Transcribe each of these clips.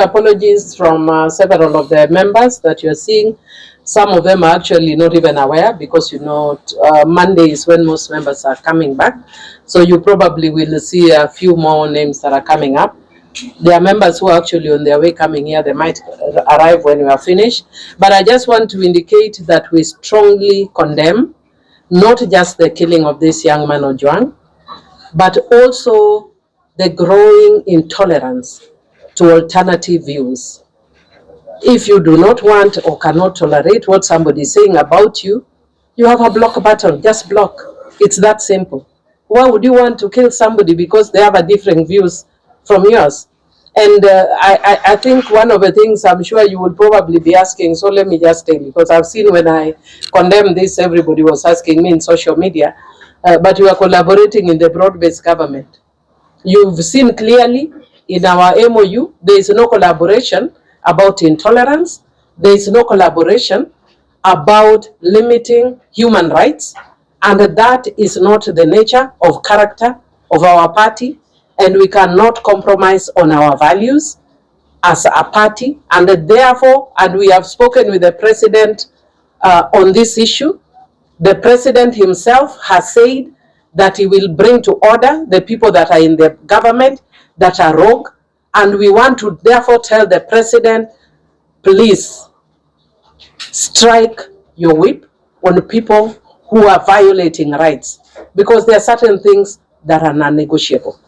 Apologies from several of the members that you're seeing. Some of them are actually not even aware because, Monday is when most members are coming back. So you probably will see a few more names that are coming up. There are members who are actually on their way coming here. They might arrive when we are finished. But I just want to indicate that we strongly condemn not just the killing of this young man Ojwang, but also the growing intolerance to alternative views. If you do not want or cannot tolerate what somebody is saying about you, you have a block button, just block. It's that simple. Why would you want to kill somebody because they have a different views from yours? And I think one of the things I'm sure you will probably be asking, so let me just tell you, because I've seen when I condemned this, everybody was asking me in social media, but you are collaborating in the broad-based government. You've seen clearly in our MOU, there is no collaboration about intolerance. There is no collaboration about limiting human rights. And that is not the nature of character of our party. And we cannot compromise on our values as a party. And therefore, and we have spoken with the president on this issue. The president himself has said that he will bring to order the people that are in the government that are rogue. And we want to therefore tell the president, please strike your whip on people who are violating rights, because there are certain things that are non-negotiable.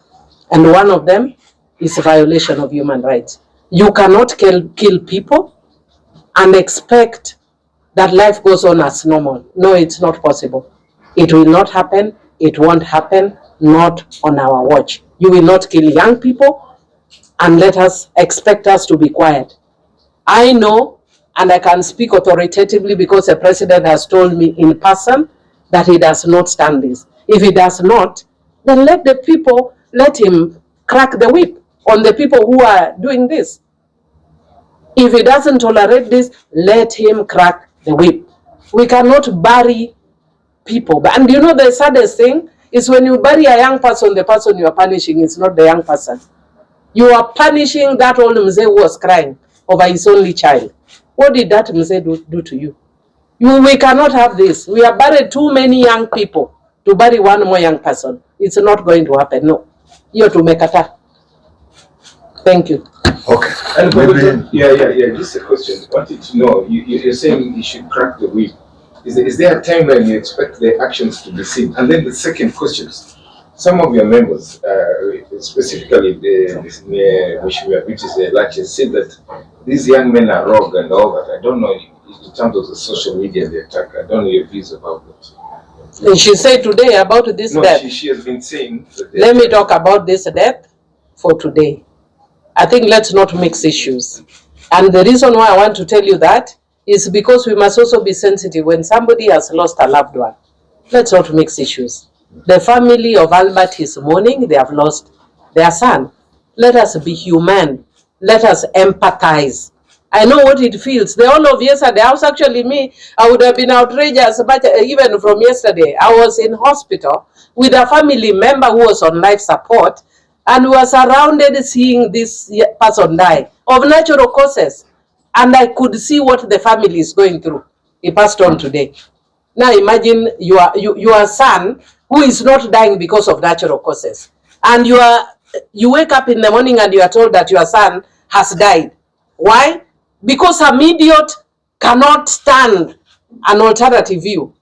And one of them is a violation of human rights. You cannot kill people and expect that life goes on as normal. No, it's not possible. It will not happen. It won't happen, not on our watch. You will not kill young people and let us expect us to be quiet. I know, and I can speak authoritatively because the president has told me in person that he does not stand this. If he does not, then let him crack the whip on the people who are doing this. If he doesn't tolerate this, let him crack the whip. We cannot bury people. And the saddest thing is when you bury a young person, the person you are punishing is not the young person. You are punishing that old Mzee who was crying over his only child. What did that Mzee do to you? We cannot have this. We have buried too many young people to bury one more young person. It's not going to happen. No. You're to make a Thank you. Okay. And just a question. I wanted to know, you're saying you should crack the whip. Is there a timeline you expect the actions to be seen? And then the second question, some of your members, specifically which is the largest, said that these young men are rogue and all that. I don't know in terms of the social media they attack. I don't know your views about that. And she said today about this death. She has been saying that. Let me talk about this death for today. I think let's not mix issues. And the reason why I want to tell you that is because we must also be sensitive when somebody has lost a loved one. Let's not mix issues. The family of Albert is mourning. They have lost their son. Let us be human. Let us empathize. I know what it feels. The whole of yesterday, I was actually I would have been outrageous, but even from yesterday, I was in hospital with a family member who was on life support, and we were surrounded seeing this person die of natural causes. And I could see what the family is going through. He passed on today. Now imagine your son who is not dying because of natural causes, and you wake up in the morning and you are told that your son has died. Why? Because some idiot cannot stand an alternative view.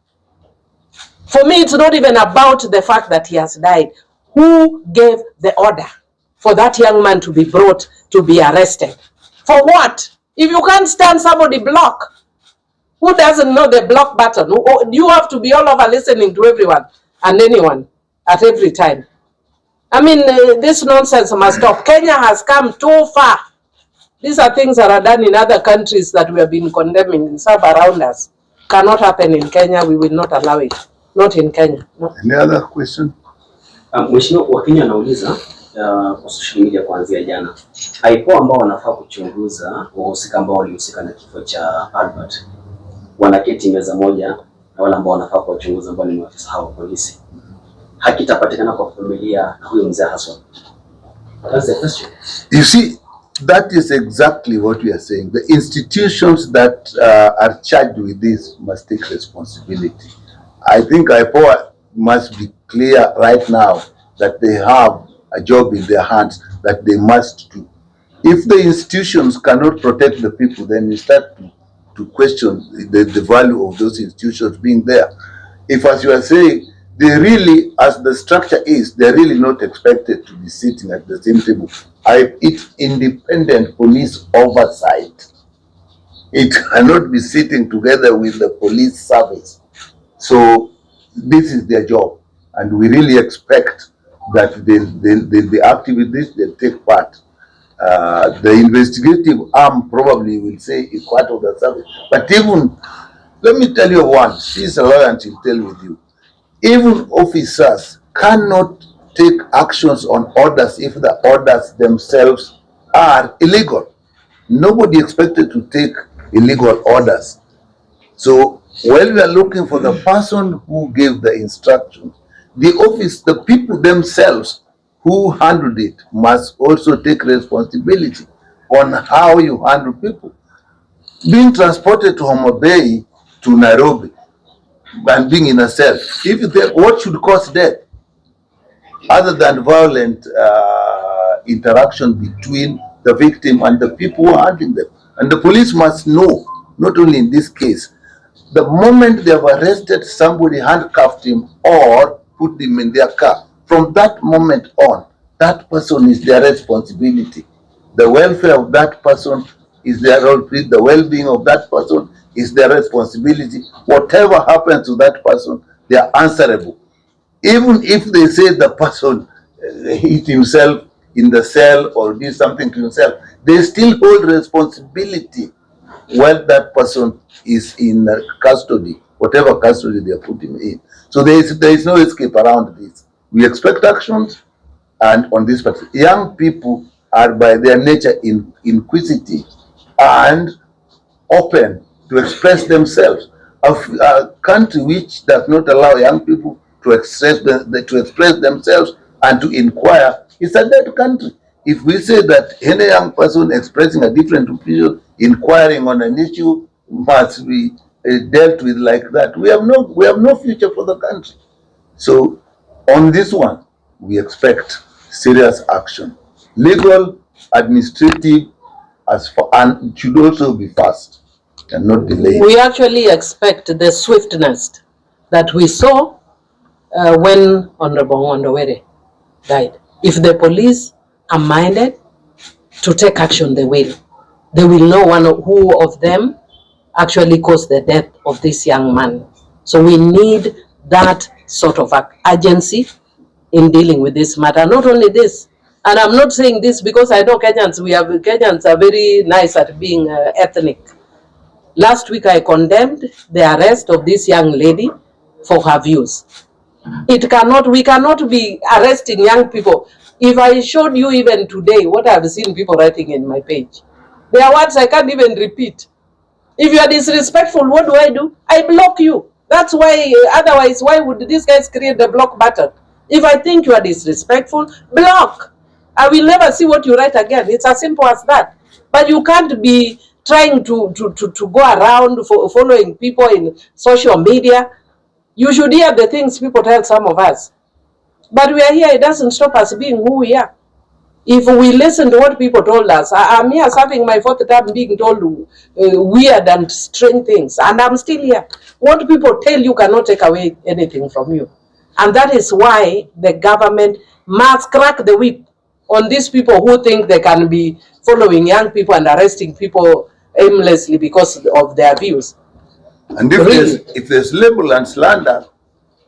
For me, it's not even about the fact that he has died. Who gave the order for that young man to be brought to be arrested? For what? If you can't stand somebody, block. Who doesn't know the block button? You have to be all over listening to everyone and anyone at every time. I mean, this nonsense must stop. Kenya has come too far. These are things that are done in other countries that we have been condemning in some around us. Cannot happen in Kenya. We will not allow it. Not in Kenya. No. Any other question? Mheshimiwa, Wakenya anauliza kwa social media kuanzia jana. Haipo ambao wanafaa kuchunguza wahusika ambao walihusika na kifo cha Albert. Wanaketi meza moja na wale ambao wanafaa kuchunguza ambao ni maafisa hao wa polisi. Haki itapatikana kwa familia na huyo mzee haswa. That's the question. You see, That is exactly what we are saying. The institutions that are charged with this must take responsibility. I think IPOA must be clear right now that they have a job in their hands that they must do. If the institutions cannot protect the people, then we start to question the value of those institutions being there. If, as you are saying, they really, as the structure is, they're really not expected to be sitting at the same table. It's independent police oversight. It cannot be sitting together with the police service. So this is their job, and we really expect that they'll be active with this, they'll take part. The investigative arm probably will say it's part of the service. But even, let me tell you one, she's a lawyer and she'll tell with you, even officers cannot take actions on orders if the orders themselves are illegal. Nobody expected to take illegal orders. So while we are looking for the person who gave the instructions, the people themselves who handled it must also take responsibility on how you handle people. Being transported to Homa Bay to Nairobi and being in a cell, what should cause death other than violent interaction between the victim and the people who are handling them? And the police must know, not only in this case, the moment they have arrested somebody, handcuffed him, or put him in their car, from that moment on, that person is their responsibility. The welfare of that person is their role. The well-being of that person is their responsibility. Whatever happens to that person, they are answerable. Even if they say the person hit himself in the cell or did something to himself, they still hold responsibility while that person is in custody, whatever custody they are putting in. So there is no escape around this. We expect actions, and on this part, young people are by their nature inquisitive and open to express themselves. A country which does not allow young people to express themselves and to inquire is a dead country. If we say that any young person expressing a different opinion, inquiring on an issue, must be dealt with like that, we have no future for the country. So on this one, we expect serious action, legal, administrative, and it should also be fast and not delayed. We actually expect the swiftness that we saw when Honorable Ondowere died. If the police are minded to take action, they will. They will know who of them actually caused the death of this young man. So we need that sort of urgency in dealing with this matter. Not only this, and I'm not saying this because I know Kenyans are very nice at being ethnic. Last week I condemned the arrest of this young lady for her views. We cannot be arresting young people. If I showed you even today what I've seen people writing in my page, there are words I can't even repeat. If you are disrespectful, what do? I block you. That's why, otherwise, why would these guys create the block button? If I think you are disrespectful, block. I will never see what you write again. It's as simple as that. But you can't be trying to go around following people in social media. You should hear the things people tell some of us. But we are here, it doesn't stop us being who we are. If we listen to what people told us, I'm here serving my fourth term being told weird and strange things, and I'm still here. What people tell you cannot take away anything from you. And that is why the government must crack the whip on these people who think they can be following young people and arresting people aimlessly because of their views. And if there's libel and slander,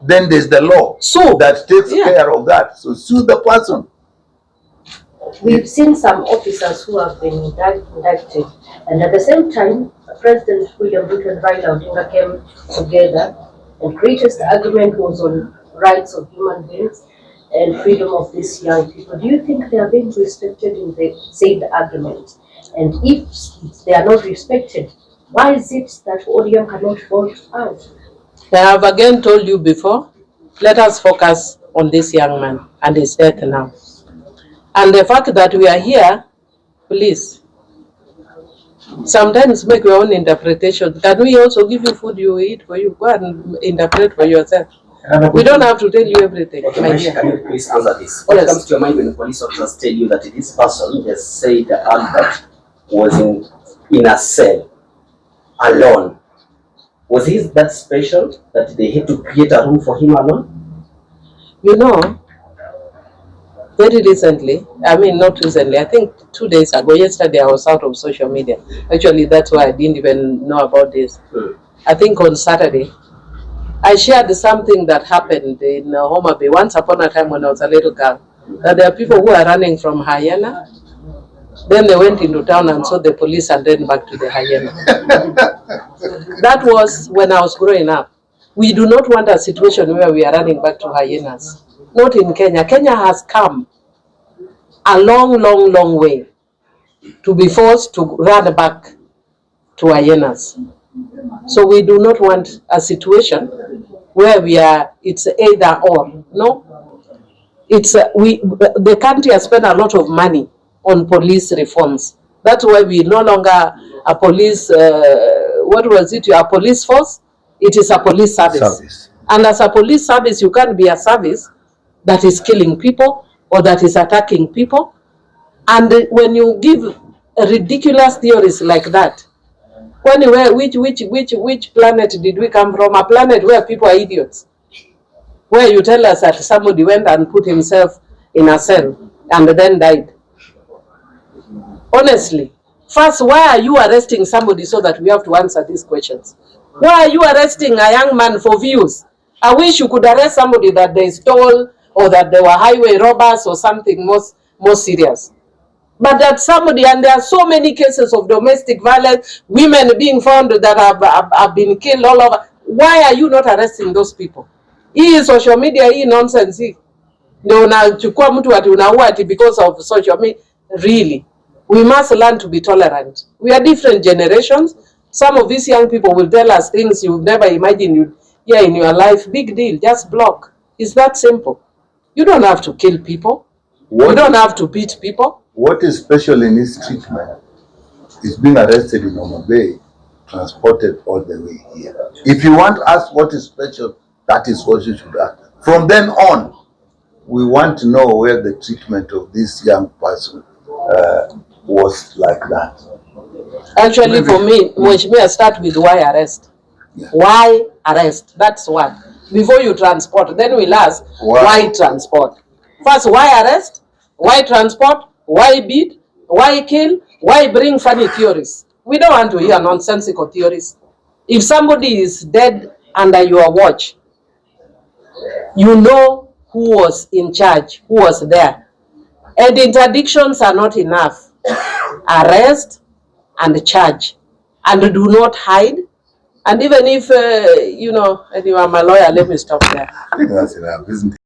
then there's the law that takes care of that. So sue the person. We've seen some officers who have been indicted, and at the same time, President William Ruto and Raila Odinga came together, and greatest argument was on rights of human beings and freedom of these young people. Do you think they are being respected in the said argument? And if they are not respected, why is it that Odhiambo cannot vote out? I have again told you before, let us focus on this young man and his death now. And the fact that we are here Please. Sometimes make your own interpretation. Can we also give you food you eat for you? Go and interpret for yourself. We don't have to tell you everything. Okay, My dear. can you please answer this? What Yes. comes to your mind when the police officers tell you that this person has said that Albert was in a cell alone? Was he that special that they had to create a room for him alone? You know, very recently, I mean not recently, I think 2 days ago, yesterday I was out of social media. Actually, that's why I didn't even know about this. I think on Saturday, I shared something that happened in Homa Bay once upon a time when I was a little girl. That there are people who are running from hyena. Then they went into town and saw the police and then back to the hyena. That was when I was growing up. We do not want a situation where we are running back to hyenas. Not in Kenya. Kenya has come a long way to be forced to run back to hyenas. So we do not want a situation where it's either or. No, it's the country has spent a lot of money on police reforms. That's why we no longer a police. What was it? A police force. It is a police service. And as a police service, you can't be a service that is killing people or that is attacking people. And when you give ridiculous theories like that, which planet did we come from? A planet where people are idiots. Where you tell us that somebody went and put himself in a cell and then died. Honestly, first, why are you arresting somebody so that we have to answer these questions? Why are you arresting a young man for views? I wish you could arrest somebody that they stole or that they were highway robbers or something more serious. But that somebody, and there are so many cases of domestic violence, women being found that have been killed all over. Why are you not arresting those people? Hii social media, hii nonsense hii. Ndio unachukua mtu ati unaua ati because of social media. Really, we must learn to be tolerant. We are different generations. Some of these young people will tell us things you've never imagined you'd hear in your life. Big deal, just block. It's that simple. You don't have to kill people. You don't have to beat people. What is special in his treatment is being arrested in Homa Bay, transported all the way here. If you want to ask what is special, that is what you should ask. From then on, we want to know where the treatment of this young person was like that. Actually, maybe, for me, I start with why arrest. Yeah. Why arrest? That's what. Before you transport, then we'll ask why transport. First, why arrest? Why transport? Why beat? Why kill? Why bring funny theories? We don't want to hear nonsensical theories. If somebody is dead under your watch, you know who was in charge, who was there. And interdictions are not enough. Arrest and charge. And do not hide. And even if, and you are my lawyer, let me stop there. I think that's enough, isn't it?